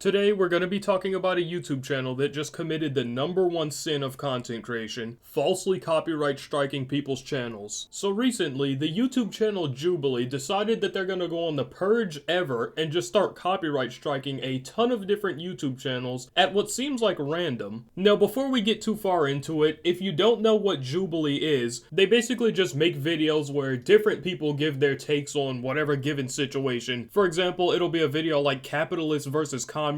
Today, we're going to be talking about a YouTube channel that just committed the #1 sin of content creation, falsely copyright striking people's channels. So recently, the YouTube channel Jubilee decided that they're going to go on the purge ever and just start copyright striking a ton of different YouTube channels at what seems like random. Now, before we get too far into it, if you don't know what Jubilee is, they basically just make videos where different people give their takes on whatever given situation. For example, it'll be a video like capitalist versus communist,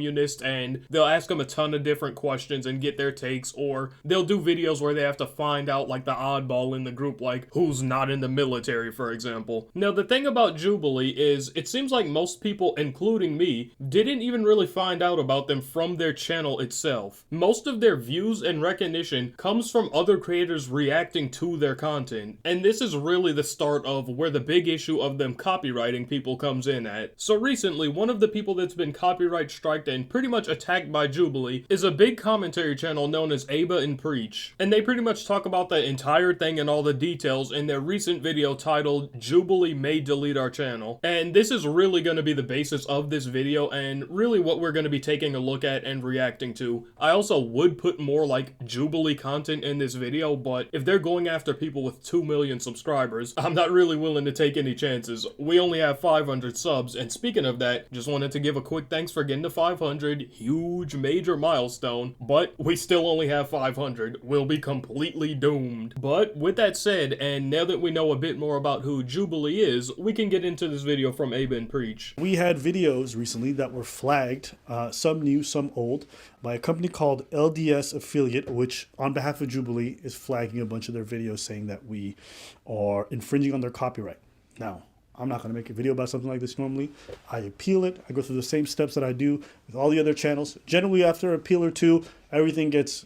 and they'll ask them a ton of different questions and get their takes, or they'll do videos where they have to find out like the oddball in the group, like who's not in the military, for example. Now, the thing about Jubilee is it seems like most people, including me, didn't even really find out about them from their channel itself. Most of their views and recognition comes from other creators reacting to their content, and this is really the start of where the big issue of them copywriting people comes in at. So recently, one of the people that's been copyright striked and pretty much attacked by Jubilee is a big commentary channel known as Aba and Preach, and they pretty much talk about the entire thing and all the details in their recent video titled Jubilee May Delete Our Channel. And this is really going to be the basis of this video and really what we're going to be taking a look at and reacting to. I also would put more like Jubilee content in this video, but if they're going after people with 2 million subscribers, I'm not really willing to take any chances. We only have 500 subs, and speaking of that, just wanted to give a quick thanks for getting to 500, huge major milestone, but we still only have 500. We'll be completely doomed. But with that said, and now that we know a bit more about who Jubilee is, we can get into this video from Aba and Preach. We had videos recently that were flagged, some new, some old, by a company called LDS Affiliate, which on behalf of Jubilee is flagging a bunch of their videos saying that we are infringing on their copyright. Now, I'm not going to make a video about something like this normally. I appeal it. I go through the same steps that I do with all the other channels. Generally, after an appeal or two, everything gets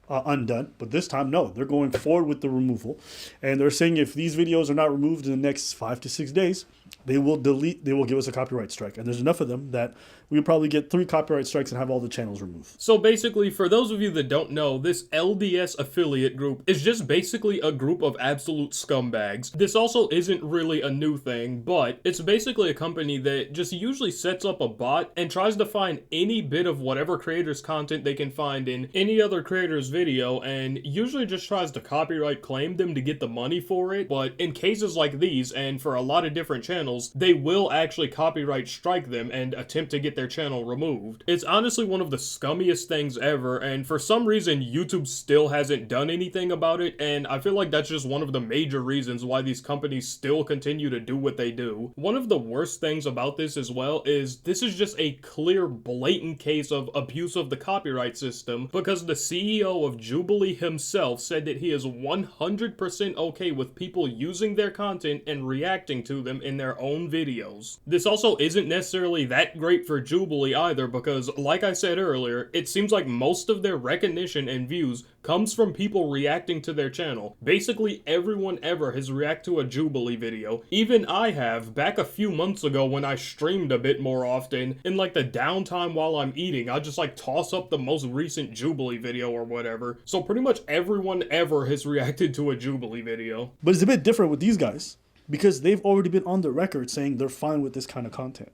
undone. But this time, no. They're going forward with the removal. And they're saying if these videos are not removed in the next 5 to 6 days, they will give us a copyright strike. And there's enough of them that we'll probably get 3 copyright strikes and have all the channels removed. So basically, for those of you that don't know, this LDS affiliate group is just basically a group of absolute scumbags. This also isn't really a new thing, but it's basically a company that just usually sets up a bot and tries to find any bit of whatever creator's content they can find in any other creator's video, and usually just tries to copyright claim them to get the money for it. But in cases like these, and for a lot of different channels, they will actually copyright strike them and attempt to get their channel removed. It's honestly one of the scummiest things ever, and for some reason YouTube still hasn't done anything about it, and I feel like that's just one of the major reasons why these companies still continue to do what they do. One of the worst things about this as well is this is just a clear, blatant case of abuse of the copyright system, because the CEO of Jubilee himself said that he is 100% okay with people using their content and reacting to them in their own videos. This also isn't necessarily that great for Jubilee either, because like I said earlier, it seems like most of their recognition and views comes from people reacting to their channel. Basically everyone ever has reacted to a Jubilee video. Even I have, back a few months ago when I streamed a bit more often. In like the downtime while I'm eating, I just like toss up the most recent Jubilee video or whatever. So pretty much everyone ever has reacted to a Jubilee video. But it's a bit different with these guys, because they've already been on the record saying they're fine with this kind of content.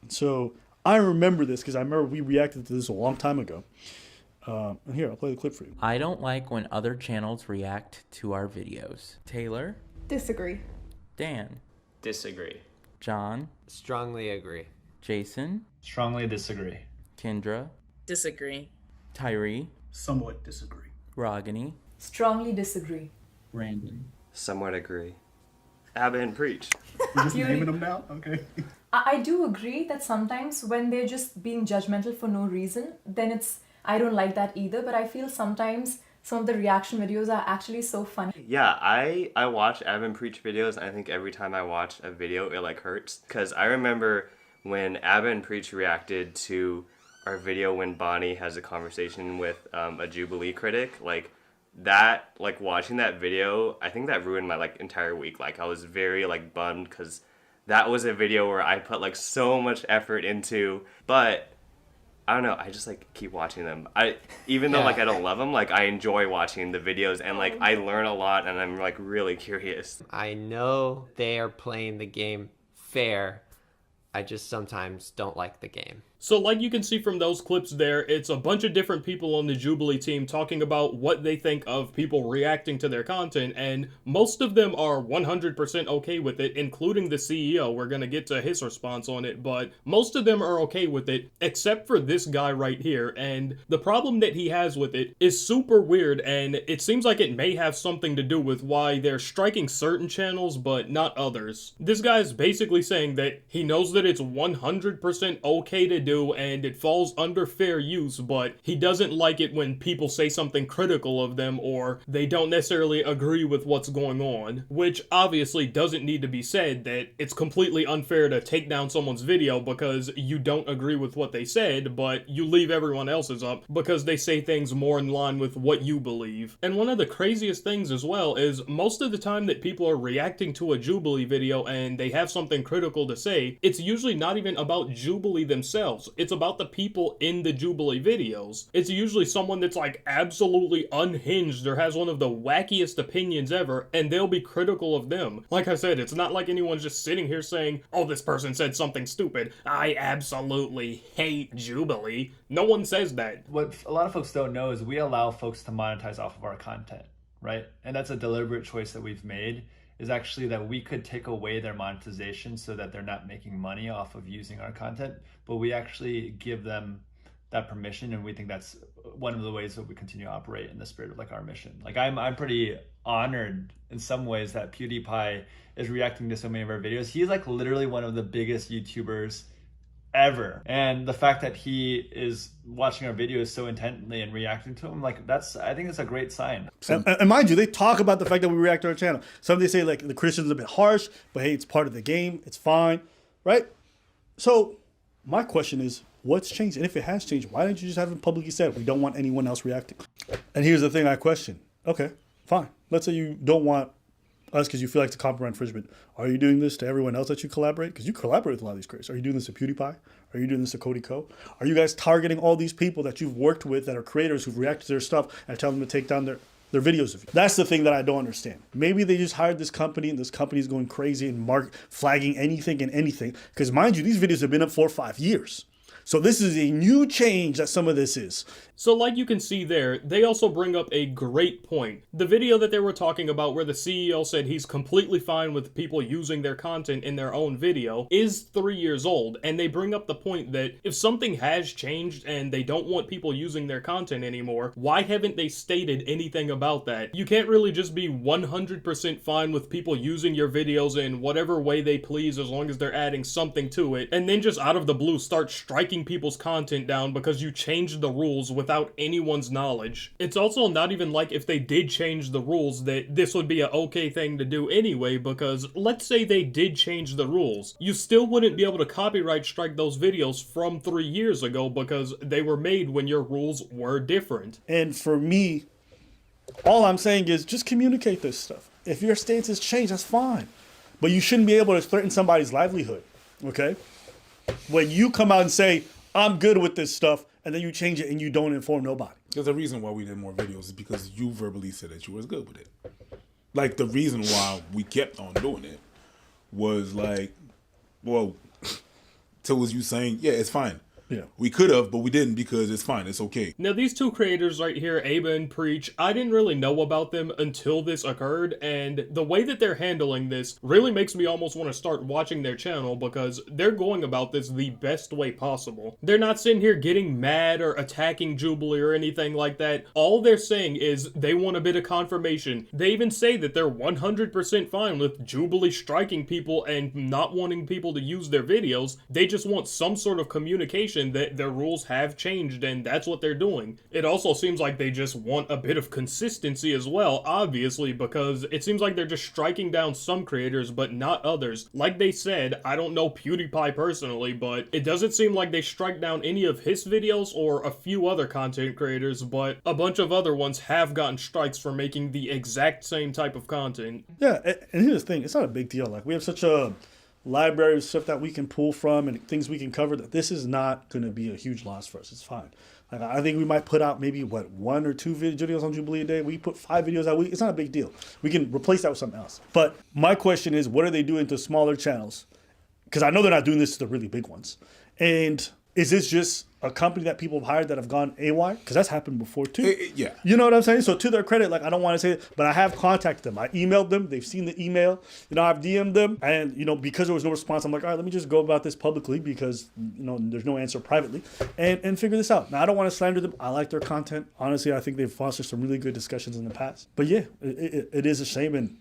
So I remember this because I remember we reacted to this a long time ago. And here, I'll play the clip for you. I don't like when other channels react to our videos. Taylor? Disagree. Dan? Disagree. John? Strongly agree. Jason? Strongly disagree. Kendra? Disagree. Tyree? Somewhat disagree. Ragini? Strongly disagree. Brandon? Somewhat agree. Aba and Preach. We're just naming them now? Okay. I do agree that sometimes when they're just being judgmental for no reason, then I don't like that either, but I feel sometimes some of the reaction videos are actually so funny. Yeah, I watch Aba and Preach videos, and I think every time I watch a video, it like hurts. Because I remember when Aba and Preach reacted to our video when Bonnie has a conversation with a Jubilee critic, like watching that video, I think that ruined my like entire week. Like I was very like bummed because that was a video where I put like so much effort into, but I don't know, I just like keep watching them. Even though like I don't love them, like I enjoy watching the videos, and like I learn a lot, and I'm like really curious. I know they are playing the game fair. I just sometimes don't like the game. So like you can see from those clips there, it's a bunch of different people on the Jubilee team talking about what they think of people reacting to their content, and most of them are 100% okay with it, including the CEO. We're gonna get to his response on it, but most of them are okay with it, except for this guy right here, and the problem that he has with it is super weird, and it seems like it may have something to do with why they're striking certain channels, but not others. This guy is basically saying that he knows that it's 100% okay to do and it falls under fair use, but he doesn't like it when people say something critical of them or they don't necessarily agree with what's going on, which obviously doesn't need to be said that it's completely unfair to take down someone's video because you don't agree with what they said, but you leave everyone else's up because they say things more in line with what you believe. And one of the craziest things as well is most of the time that people are reacting to a Jubilee video and they have something critical to say, it's usually not even about Jubilee themselves. It's about the people in the Jubilee videos. It's usually someone that's like absolutely unhinged or has one of the wackiest opinions ever, and they'll be critical of them. Like I said, it's not like anyone's just sitting here saying, oh, this person said something stupid. I absolutely hate Jubilee. No one says that. What a lot of folks don't know is we allow folks to monetize off of our content, right? And that's a deliberate choice that we've made, is actually that we could take away their monetization so that they're not making money off of using our content, but we actually give them that permission, and we think that's one of the ways that we continue to operate in the spirit of like our mission. Like I'm pretty honored in some ways that PewDiePie is reacting to so many of our videos. He's like literally one of the biggest YouTubers ever, and the fact that he is watching our videos so intently and reacting to them, like I think it's a great sign. And mind you, they talk about the fact that we react to our channel. Some they say like the Christians are a bit harsh, but hey, it's part of the game, it's fine, right? So my question is, what's changed? And if it has changed, why didn't you just have it publicly said we don't want anyone else reacting? And here's the thing I question. Okay, fine, let's say you don't want us because you feel like it's a copyright infringement. Are you doing this to everyone else that you collaborate? Because you collaborate with a lot of these creators. Are you doing this to PewDiePie? Are you doing this to Cody Ko? Are you guys targeting all these people that you've worked with that are creators who've reacted to their stuff and tell them to take down their videos of you? That's the thing that I don't understand. Maybe they just hired this company and this company is going crazy and flagging anything and anything. Because mind you, these videos have been up 4 or 5 years. So this is a new change that some of this is. So like you can see there, they also bring up a great point. The video that they were talking about where the CEO said he's completely fine with people using their content in their own video is 3 years old, and they bring up the point that if something has changed and they don't want people using their content anymore, why haven't they stated anything about that? You can't really just be 100% fine with people using your videos in whatever way they please as long as they're adding something to it, and then just out of the blue start striking people's content down because you changed the rules without anyone's knowledge. It's also not even like if they did change the rules that this would be an okay thing to do anyway, because let's say they did change the rules. You still wouldn't be able to copyright strike those videos from 3 years ago because they were made when your rules were different. And for me, all I'm saying is just communicate this stuff. If your stance has changed, that's fine. But you shouldn't be able to threaten somebody's livelihood, okay? When you come out and say, I'm good with this stuff, and then you change it and you don't inform nobody. There's a reason why we did more videos is because you verbally said that you was good with it. Like, the reason why we kept on doing it was like, well, till was you saying, yeah, it's fine. Yeah. We could have, but we didn't because it's fine. It's okay. Now, these two creators right here, Aba and Preach, I didn't really know about them until this occurred, and the way that they're handling this really makes me almost want to start watching their channel because they're going about this the best way possible. They're not sitting here getting mad or attacking Jubilee or anything like that. All they're saying is they want a bit of confirmation. They even say that they're 100% fine with Jubilee striking people and not wanting people to use their videos. They just want some sort of communication that their rules have changed, and that's what they're doing. It also seems like they just want a bit of consistency as well, obviously, because it seems like they're just striking down some creators but not others. Like they said, I don't know PewDiePie personally, but it doesn't seem like they strike down any of his videos or a few other content creators, but a bunch of other ones have gotten strikes for making the exact same type of content. Yeah, and here's the thing, it's not a big deal. Like, we have such a library of stuff that we can pull from and things we can cover that this is not going to be a huge loss for us. It's fine. Like, I think we might put out maybe, 1 or 2 videos on Jubilee a day. We put 5 videos out a week. It's not a big deal. We can replace that with something else. But my question is, what are they doing to smaller channels? Because I know they're not doing this to the really big ones. And Is this just a company that people have hired that have gone AWOL? Because that's happened before too. Yeah. You know what I'm saying? So to their credit, like I don't want to say it, but I have contacted them. I emailed them. They've seen the email. I've DM'd them. And, because there was no response, I'm like, all right, let me just go about this publicly because, there's no answer privately and figure this out. Now, I don't want to slander them. I like their content. Honestly, I think they've fostered some really good discussions in the past. But yeah, it is a shame. And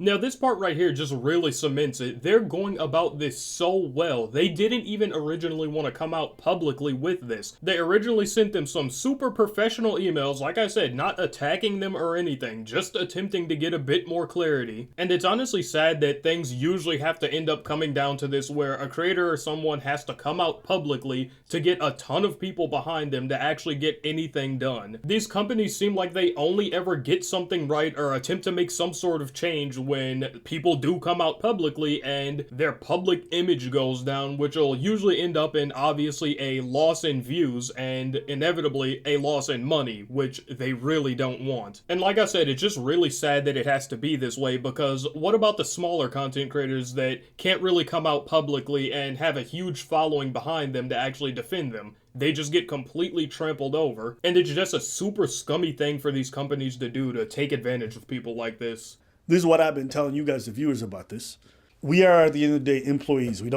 now, this part right here just really cements it. They're going about this so well. They didn't even originally want to come out publicly with this. They originally sent them some super professional emails, like I said, not attacking them or anything, just attempting to get a bit more clarity. And it's honestly sad that things usually have to end up coming down to this, where a creator or someone has to come out publicly to get a ton of people behind them to actually get anything done. These companies seem like they only ever get something right or attempt to make some sort of change when people do come out publicly and their public image goes down, which will usually end up in obviously a loss in views and inevitably a loss in money, which they really don't want. And like I said, it's just really sad that it has to be this way, because what about the smaller content creators that can't really come out publicly and have a huge following behind them to actually defend them? They just get completely trampled over, and it's just a super scummy thing for these companies to do, to take advantage of people like this. This is what I've been telling you guys, the viewers, about this. We are, at the end of the day, employees. We're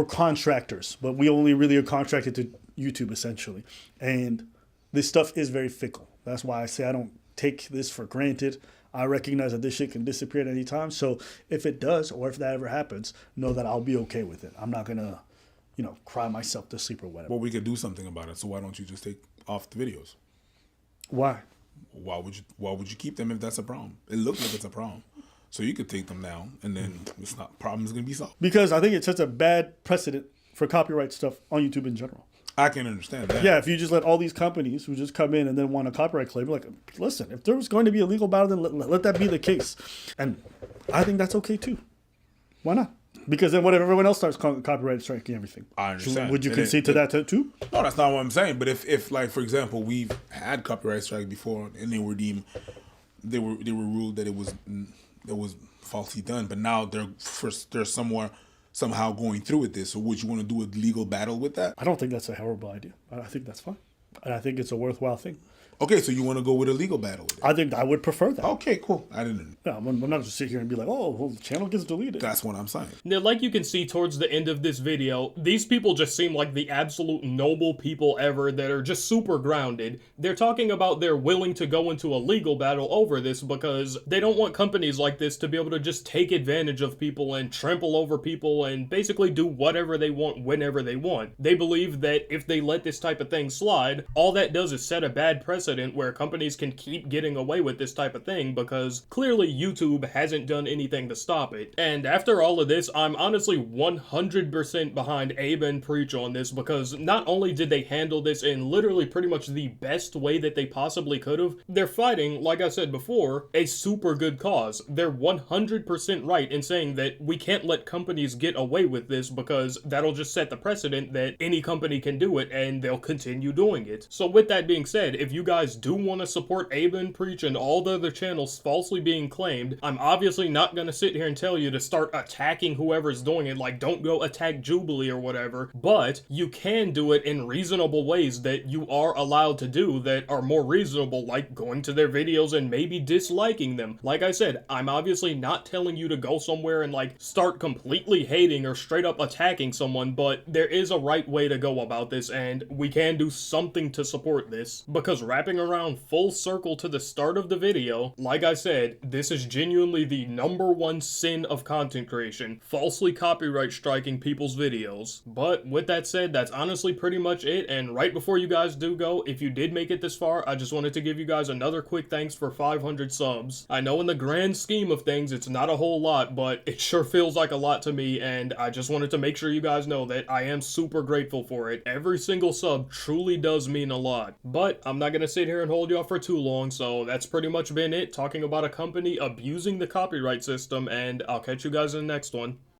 contractors, but we only really are contracted to YouTube, essentially. And this stuff is very fickle. That's why I say I don't take this for granted. I recognize that this shit can disappear at any time. So if it does, or if that ever happens, know that I'll be okay with it. I'm not going to, cry myself to sleep or whatever. Well, we could do something about it. So why don't you just take off the videos? Why? Why would you keep them if that's a problem? It looks like it's a problem. So you could take them down, and then problem's gonna be solved. Because I think it sets a bad precedent for copyright stuff on YouTube in general. I can understand that. Yeah, if you just let all these companies who just come in and then want a copyright claim, like, listen, if there was going to be a legal battle, then let that be the case. And I think that's okay too. Why not? Because then what if everyone else starts copyright striking everything? I understand. Would you concede to that too? No, that's not what I'm saying. But if like, for example, we've had copyright strike before, and they were ruled that it was falsely done, but now they're somehow going through with this. So would you want to do a legal battle with that? I don't think that's a horrible idea. I think that's fine. And I think it's a worthwhile thing. Okay, so you want to go with a legal battle with it? I think I would prefer that. Okay, cool. I didn't. Yeah, I'm not just sit here and be like, oh, well, the channel gets deleted. That's what I'm saying. Now, like you can see towards the end of this video, these people just seem like the absolute noble people ever that are just super grounded. They're talking about they're willing to go into a legal battle over this because they don't want companies like this to be able to just take advantage of people and trample over people and basically do whatever they want whenever they want. They believe that if they let this type of thing slide, all that does is set a bad precedent where companies can keep getting away with this type of thing because clearly YouTube hasn't done anything to stop it. And after all of this, I'm honestly 100% behind Abe and Preach on this, because not only did they handle this in literally pretty much the best way that they possibly could have, they're fighting, like I said before, a super good cause. They're 100% right in saying that we can't let companies get away with this because that'll just set the precedent that any company can do it and they'll continue doing it. So with that being said, if you guys do want to support Abe and Preach and all the other channels falsely being claimed, I'm obviously not going to sit here and tell you to start attacking whoever's doing it, like don't go attack Jubilee or whatever, but you can do it in reasonable ways that you are allowed to do that are more reasonable, like going to their videos and maybe disliking them. Like I said, I'm obviously not telling you to go somewhere and like start completely hating or straight up attacking someone, but there is a right way to go about this and we can do something to support this, because wrapping around full circle to the start of the video, like I said, this is genuinely the #1 sin of content creation, falsely copyright striking people's videos. But with that said, that's honestly pretty much it, and right before you guys do go, if you did make it this far, I just wanted to give you guys another quick thanks for 500 subs. I know in the grand scheme of things, it's not a whole lot, but it sure feels like a lot to me, and I just wanted to make sure you guys know that I am super grateful for it. Every single sub truly does mean a lot. But I'm not gonna sit here and hold y'all for too long, so that's pretty much been it, talking about a company abusing the copyright system, and I'll catch you guys in the next one.